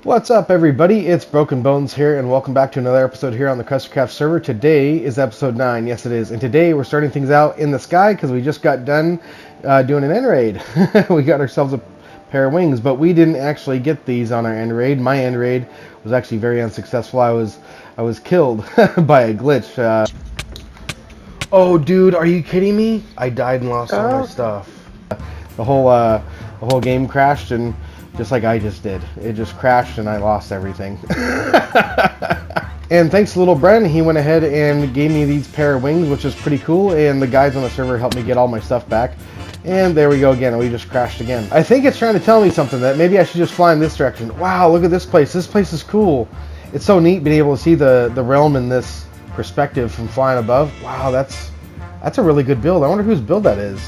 What's up, everybody? It's Broken Bones here, and welcome back to another episode here on the KrustyKraft server. Today is episode 9. Yes, it is. And today we're starting things out in the sky because we just got done doing an end raid. We got ourselves a pair of wings, but we didn't actually get these on our end raid. My end raid was actually very unsuccessful. I was killed by a glitch. Oh, dude, are you kidding me? I died and lost all my stuff. The whole game crashed, and just like I just did. It just crashed and I lost everything. And thanks to little Bren, he went ahead and gave me these pair of wings, which is pretty cool, and the guys on the server helped me get all my stuff back. And there we go again, we just crashed again. I think it's trying to tell me something, that maybe I should just fly in this direction. Wow, look at this place. This place is cool. It's so neat being able to see the realm in this perspective from flying above. Wow, that's a really good build. I wonder whose build that is.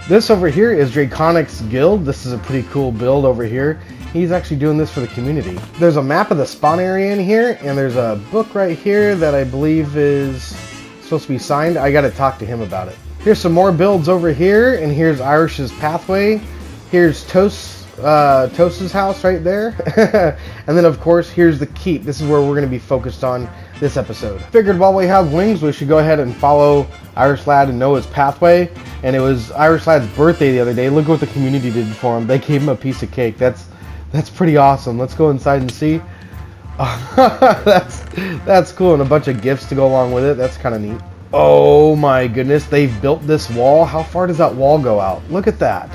This over here is Draconic's guild. This is a pretty cool build over here. He's actually doing this for the community. There's a map of the spawn area in here, and there's a book right here that I believe is supposed to be signed. I gotta talk to him about it. Here's some more builds over here, and here's Irish's pathway. Here's Toast's house right there. And then of course here's the keep. This is where we're going to be focused on this episode. Figured while we have wings, we should go ahead and follow Irish Lad and Noah's pathway. And it was Irish Lad's birthday the other day. Look what the community did for him. They gave him a piece of cake. That's pretty awesome. Let's go inside and see. That's cool, and a bunch of gifts to go along with it. That's kind of neat. Oh my goodness, they've built this wall. How far does that wall go out? Look at that.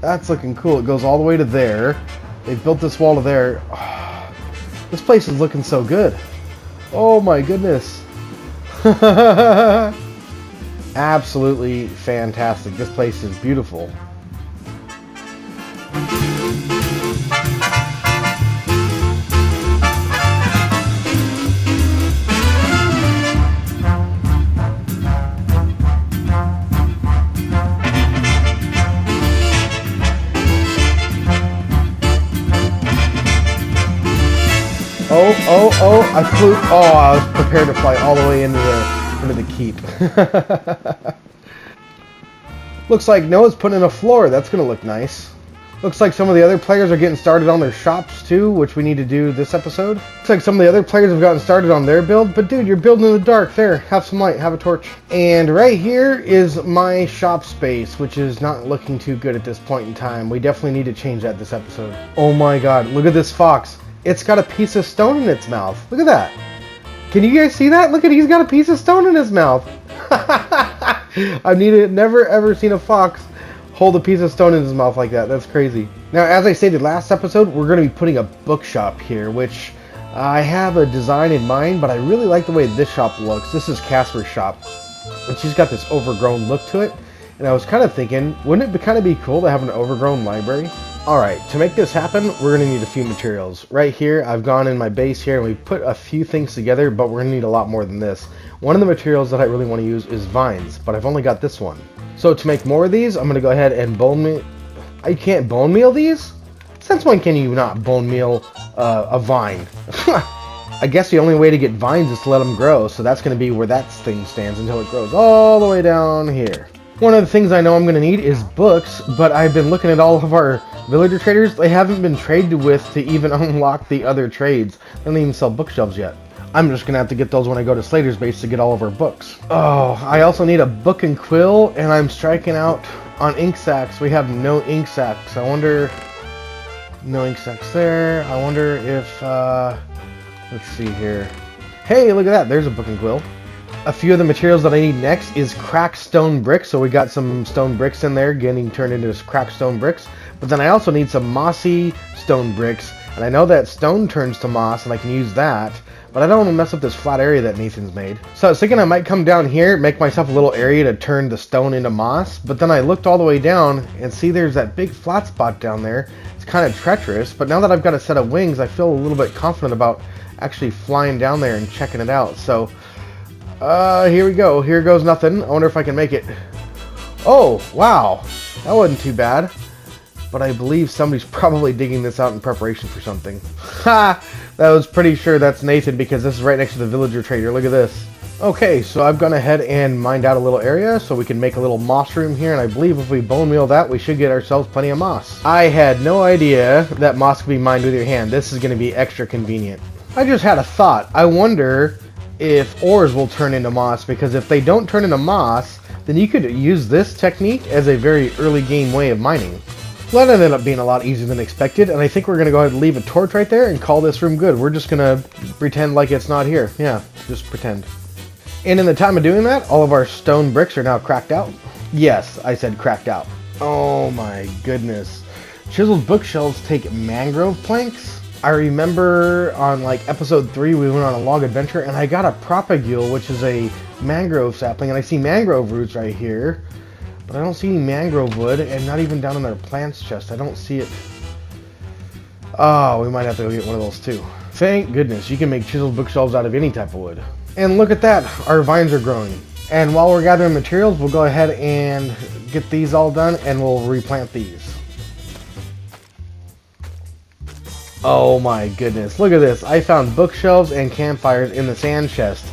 That's looking cool. It goes all the way to there. They've built this wall to there. Oh, this place is looking so good. Oh my goodness. Absolutely fantastic. This place is beautiful. Oh, I flew. Oh, I was prepared to fly all the way into the keep. Looks like Noah's putting in a floor. That's going to look nice. Looks like some of the other players are getting started on their shops too, which we need to do this episode. Looks like some of the other players have gotten started on their build, but dude, you're building in the dark. There, have some light, have a torch. And right here is my shop space, which is not looking too good at this point in time. We definitely need to change that this episode. Oh my god, look at this fox. It's got a piece of stone in its mouth. Look at that. Can you guys see that? Look at, he's got a piece of stone in his mouth. I've never ever seen a fox hold a piece of stone in his mouth like that. That's crazy. Now, as I stated last episode, we're going to be putting a bookshop here, which I have a design in mind, but I really like the way this shop looks. This is Casper's shop, and she's got this overgrown look to it. And I was kind of thinking, wouldn't it kind of be cool to have an overgrown library? Alright, to make this happen, we're going to need a few materials. Right here, I've gone in my base here and we put a few things together, but we're going to need a lot more than this. One of the materials that I really want to use is vines, but I've only got this one. So to make more of these, I'm going to go ahead and bone meal. I can't bone meal these? Since when can you not bone meal a vine? I guess the only way to get vines is to let them grow, so that's going to be where that thing stands until it grows all the way down here. One of the things I know I'm going to need is books, but I've been looking at all of our villager traders. They haven't been traded with to even unlock the other trades. They don't even sell bookshelves yet. I'm just going to have to get those when I go to Slater's base to get all of our books. Oh, I also need a book and quill, and I'm striking out on ink sacks. We have no ink sacks. I wonder... No ink sacks there. I wonder if... let's see here. Hey, look at that. There's a book and quill. A few of the materials that I need next is cracked stone bricks. So we got some stone bricks in there getting turned into cracked stone bricks. But then I also need some mossy stone bricks. And I know that stone turns to moss and I can use that. But I don't want to mess up this flat area that Nathan's made. So I was thinking I might come down here, make myself a little area to turn the stone into moss. But then I looked all the way down and see there's that big flat spot down there. It's kind of treacherous. But now that I've got a set of wings, I feel a little bit confident about actually flying down there and checking it out. So... here we go. Here goes nothing. I wonder if I can make it. Oh, wow. That wasn't too bad. But I believe somebody's probably digging this out in preparation for something. Ha! That was pretty sure that's Nathan because this is right next to the villager trader. Look at this. Okay, so I've gone ahead and mined out a little area so we can make a little moss room here, and I believe if we bone meal that, we should get ourselves plenty of moss. I had no idea that moss could be mined with your hand. This is going to be extra convenient. I just had a thought. I wonder if ores will turn into moss, because if they don't turn into moss, then you could use this technique as a very early game way of mining. Well, that ended up being a lot easier than expected, and I think we're going to go ahead and leave a torch right there and call this room good. We're just going to pretend like it's not here. Yeah, just pretend. And in the time of doing that, all of our stone bricks are now cracked out. Yes, I said cracked out. Oh my goodness. Chiseled bookshelves take mangrove planks? I remember on like episode 3 we went on a log adventure and I got a propagule, which is a mangrove sapling, and I see mangrove roots right here. But I don't see any mangrove wood, and not even down in our plants chest. I don't see it. Oh, we might have to go get one of those too. Thank goodness, you can make chiseled bookshelves out of any type of wood. And look at that, our vines are growing. And while we're gathering materials, we'll go ahead and get these all done and we'll replant these. Oh my goodness, look at this. I found bookshelves and campfires in the sand chest.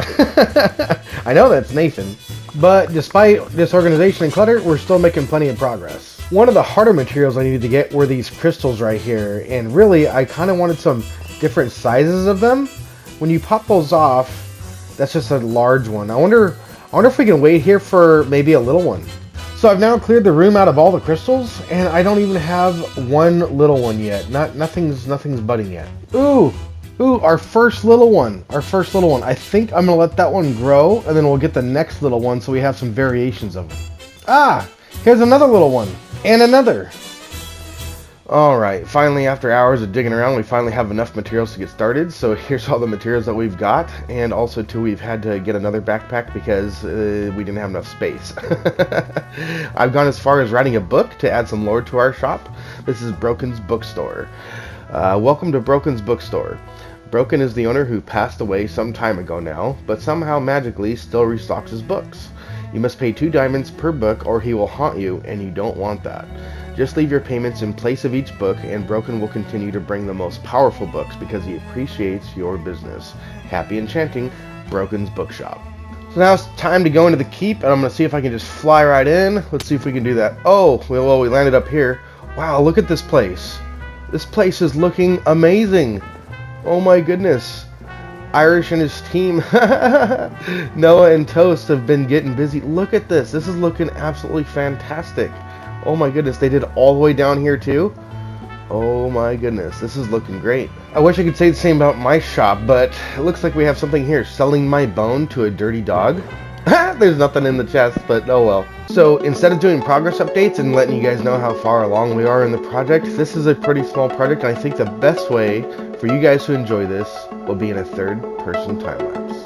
I know that's Nathan. But despite disorganization and clutter, we're still making plenty of progress. One of the harder materials I needed to get were these crystals right here. And really, I kind of wanted some different sizes of them. When you pop those off, that's just a large one. I wonder if we can wait here for maybe a little one. So I've now cleared the room out of all the crystals, and I don't even have one little one yet. Nothing's budding yet. Ooh, our first little one. I think I'm gonna let that one grow, and then we'll get the next little one so we have some variations of them. Ah, here's another little one, and another. Alright, finally after hours of digging around, we finally have enough materials to get started. So here's all the materials that we've got, and also too, we've had to get another backpack because we didn't have enough space. I've gone as far as writing a book to add some lore to our shop. This is Broken's Bookstore. Welcome to Broken's Bookstore. Broken is the owner who passed away some time ago now, but somehow magically still restocks his books. You must pay 2 diamonds per book or he will haunt you, and you don't want that. Just leave your payments in place of each book, and Broken will continue to bring the most powerful books because he appreciates your business. Happy enchanting, Broken's Bookshop. So now it's time to go into the keep, and I'm going to see if I can just fly right in. Let's see if we can do that. Oh, well, we landed up here. Wow, look at this place. This place is looking amazing. Oh my goodness. Irish and his team, Noah and Toast, have been getting busy. Look at this. This is looking absolutely fantastic. Oh my goodness, they did all the way down here too? Oh my goodness, this is looking great. I wish I could say the same about my shop, but it looks like we have something here. Selling my bone to a dirty dog? There's nothing in the chest, but oh well. So instead of doing progress updates and letting you guys know how far along we are in the project, this is a pretty small project, and I think the best way for you guys to enjoy this will be in a third-person time-lapse.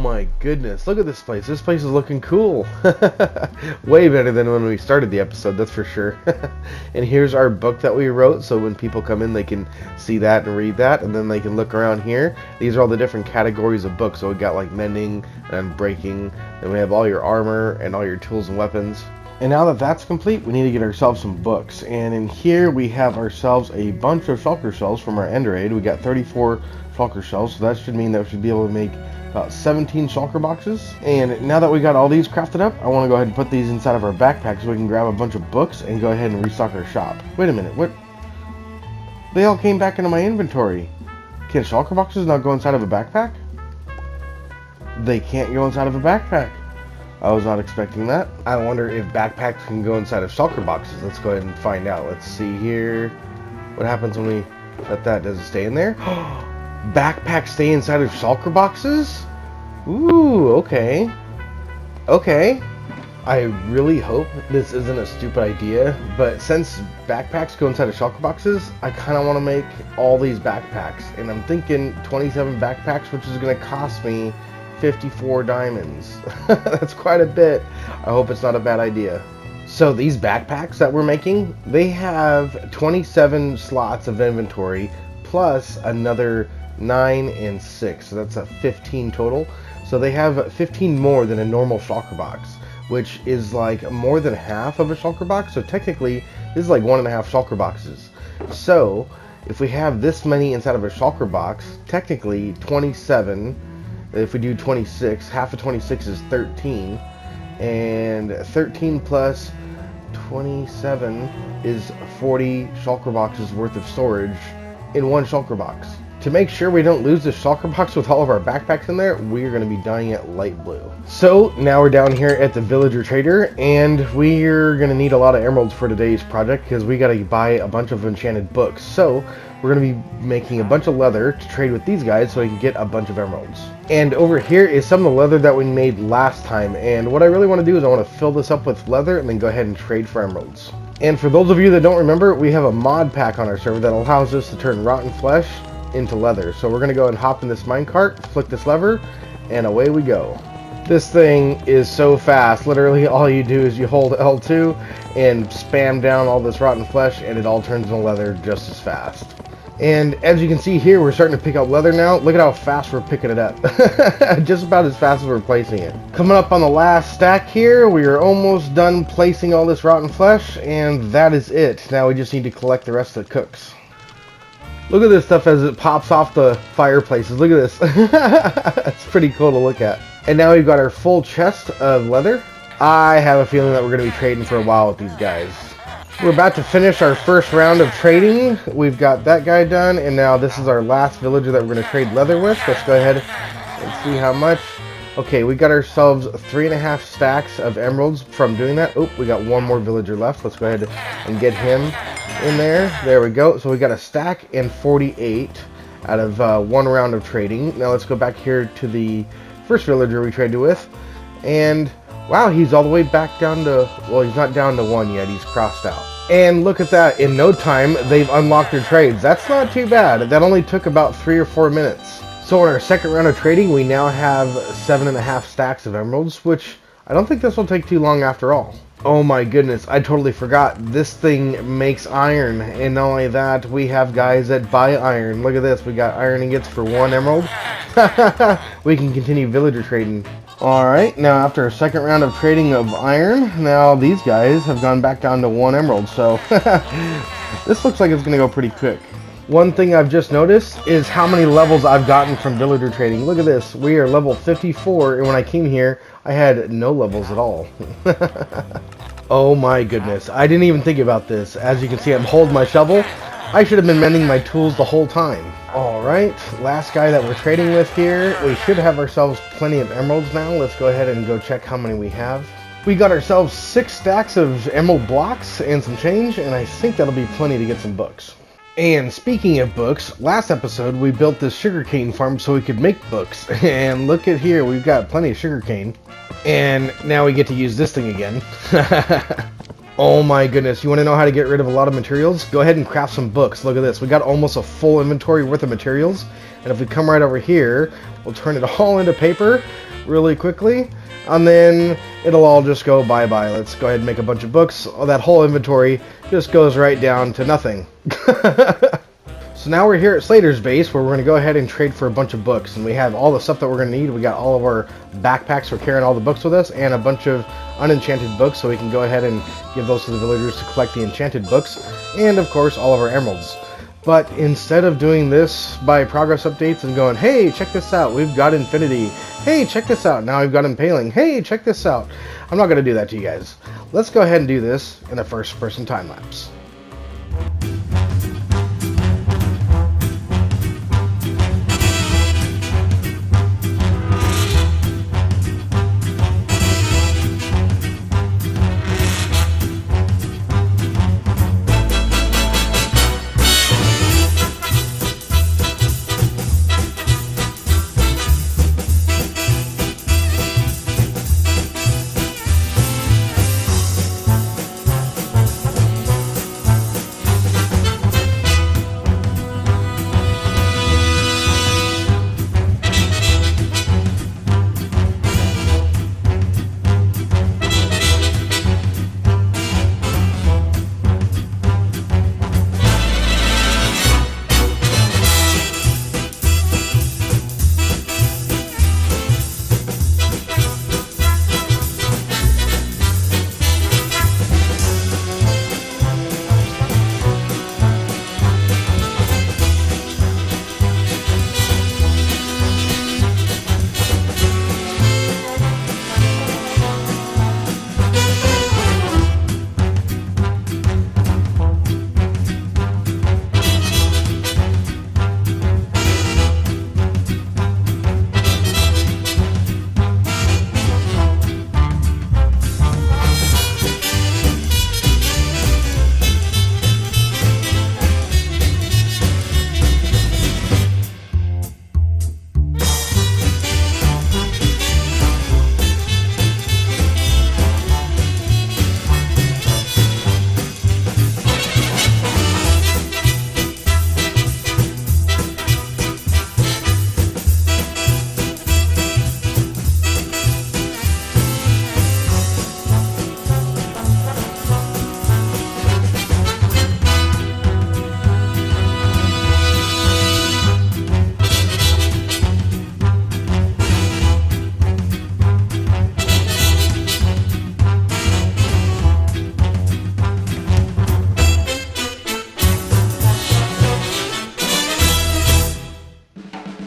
my goodness, look at this place. This place is looking cool. Way better than when we started the episode, that's for sure. And here's our book that we wrote, so when people come in they can see that and read that, and then they can look around here. These are all the different categories of books. So we got like mending and breaking, then we have all your armor and all your tools and weapons. And now that that's complete, we need to get ourselves some books. And in here we have ourselves a bunch of shulker shells from our ender aid. We got 34 shulker shells, so that should mean that we should be able to make about 17 shulker boxes. And now that we got all these crafted up, I want to go ahead and put these inside of our backpack so we can grab a bunch of books and go ahead and restock our shop. Wait a minute, what? They all came back into my inventory. Can shulker boxes not go inside of a backpack? They can't go inside of a backpack. I was not expecting that. I wonder if backpacks can go inside of shulker boxes. Let's go ahead and find out. Let's see here. What happens when we let that? Does it stay in there? Backpacks stay inside of shulker boxes? Ooh, okay. Okay. I really hope this isn't a stupid idea, but since backpacks go inside of shulker boxes, I kind of want to make all these backpacks. And I'm thinking 27 backpacks, which is going to cost me 54 diamonds. That's quite a bit. I hope it's not a bad idea. So these backpacks that we're making, they have 27 slots of inventory plus another 9 and 6. So that's a 15 total. So they have 15 more than a normal shulker box, which is like more than half of a shulker box. So technically this is like 1.5 shulker boxes. So if we have this many inside of a shulker box, technically 27. If we do 26, half of 26 is 13, and 13 plus 27 is 40 shulker boxes worth of storage in one shulker box. To make sure we don't lose this shulker box with all of our backpacks in there, we're going to be dyeing it light blue. So now we're down here at the villager trader, and we're going to need a lot of emeralds for today's project because we got to buy a bunch of enchanted books. So we're going to be making a bunch of leather to trade with these guys so we can get a bunch of emeralds. And over here is some of the leather that we made last time, and what I really want to do is I want to fill this up with leather and then go ahead and trade for emeralds. And for those of you that don't remember, we have a mod pack on our server that allows us to turn rotten flesh into leather. So we're going to go and hop in this minecart, flick this lever, and away we go. This thing is so fast. Literally all you do is you hold L2 and spam down all this rotten flesh and it all turns into leather just as fast. And as you can see here, we're starting to pick up leather now. Look at how fast we're picking it up. Just about as fast as we're placing it. Coming up on the last stack here, we are almost done placing all this rotten flesh, and that is it. Now we just need to collect the rest of the cooks. Look at this stuff as it pops off the fireplaces. Look at this. It's pretty cool to look at. And now we've got our full chest of leather. I have a feeling that we're going to be trading for a while with these guys. We're about to finish our first round of trading. We've got that guy done, and now this is our last villager that we're going to trade leather with. Let's go ahead and see how much. Okay, we got ourselves 3.5 stacks of emeralds from doing that. Oh, we got one more villager left. Let's go ahead and get him in there. There we go. So we got a stack and 48 out of one round of trading. Now let's go back here to the first villager we traded with, and wow, he's all the way back down to, well, he's not down to 1 yet, he's crossed out. And look at that, in no time they've unlocked their trades. That's not too bad. That only took about 3 or 4 minutes. So in our second round of trading, we now have 7.5 stacks of emeralds, which I don't think this will take too long after all. Oh my goodness, I totally forgot. This thing makes iron, and not only that, we have guys that buy iron. Look at this, we got iron ingots for 1 emerald. We can continue villager trading. Alright, now after our second round of trading of iron, now these guys have gone back down to 1 emerald, so this looks like it's going to go pretty quick. One thing I've just noticed is how many levels I've gotten from villager trading. Look at this, we are level 54, and when I came here, I had no levels at all. Oh my goodness, I didn't even think about this. As you can see, I'm holding my shovel. I should have been mending my tools the whole time. Alright, last guy that we're trading with here. We should have ourselves plenty of emeralds now. Let's go ahead and go check how many we have. We got ourselves 6 stacks of emerald blocks and some change, and I think that'll be plenty to get some books. And speaking of books, last episode we built this sugarcane farm so we could make books. And look at here, we've got plenty of sugarcane. And now we get to use this thing again. Oh my goodness, you want to know how to get rid of a lot of materials? Go ahead and craft some books. Look at this, we got almost a full inventory worth of materials. And if we come right over here, we'll turn it all into paper. really quickly, and then it'll all just go bye-bye. Let's go ahead and make a bunch of books. That whole inventory just goes right down to nothing. So now we're here at Slater's base, where we're going to go ahead and trade for a bunch of books, and we have all the stuff that we're going to need. We got all of our backpacks for carrying all the books with us, and a bunch of unenchanted books, so we can go ahead and give those to the villagers to collect the enchanted books, and of course all of our emeralds. But instead of doing this by progress updates and going, hey, check this out, we've got infinity, hey, check this out, now we've got impaling, hey, check this out, I'm not going to do that to you guys. Let's go ahead and do this in a first-person time-lapse.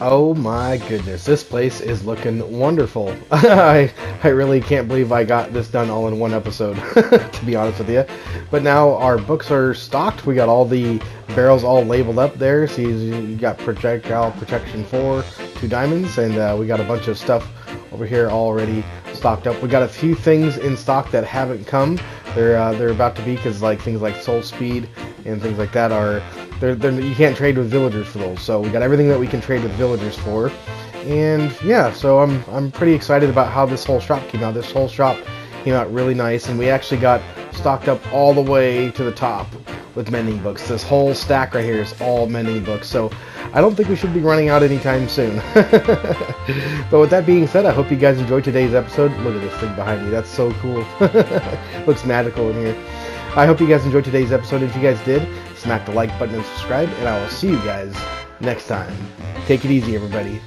Oh my goodness, this place is looking wonderful. I really can't believe I got this done all in one episode, to be honest with you. But now our books are stocked. We got all the barrels all labeled up there. See, you got projectile protection 4, 2 diamonds, and we got a bunch of stuff over here already stocked up. We got a few things in stock that haven't come. They're about to be, because like things like soul speed and things like that are you can't trade with villagers for those. So we got everything that we can trade with villagers for, and yeah, so I'm pretty excited about how this whole shop came out. This whole shop came out really nice, and we actually got stocked up all the way to the top with mending books. This whole stack right here is all mending books, so I don't think we should be running out anytime soon. But with that being said, I hope you guys enjoyed today's episode. Look at this thing behind me, that's so cool. Looks magical in here. I hope you guys enjoyed today's episode. If you guys did, smack the like button and subscribe, and I will see you guys next time. Take it easy, everybody.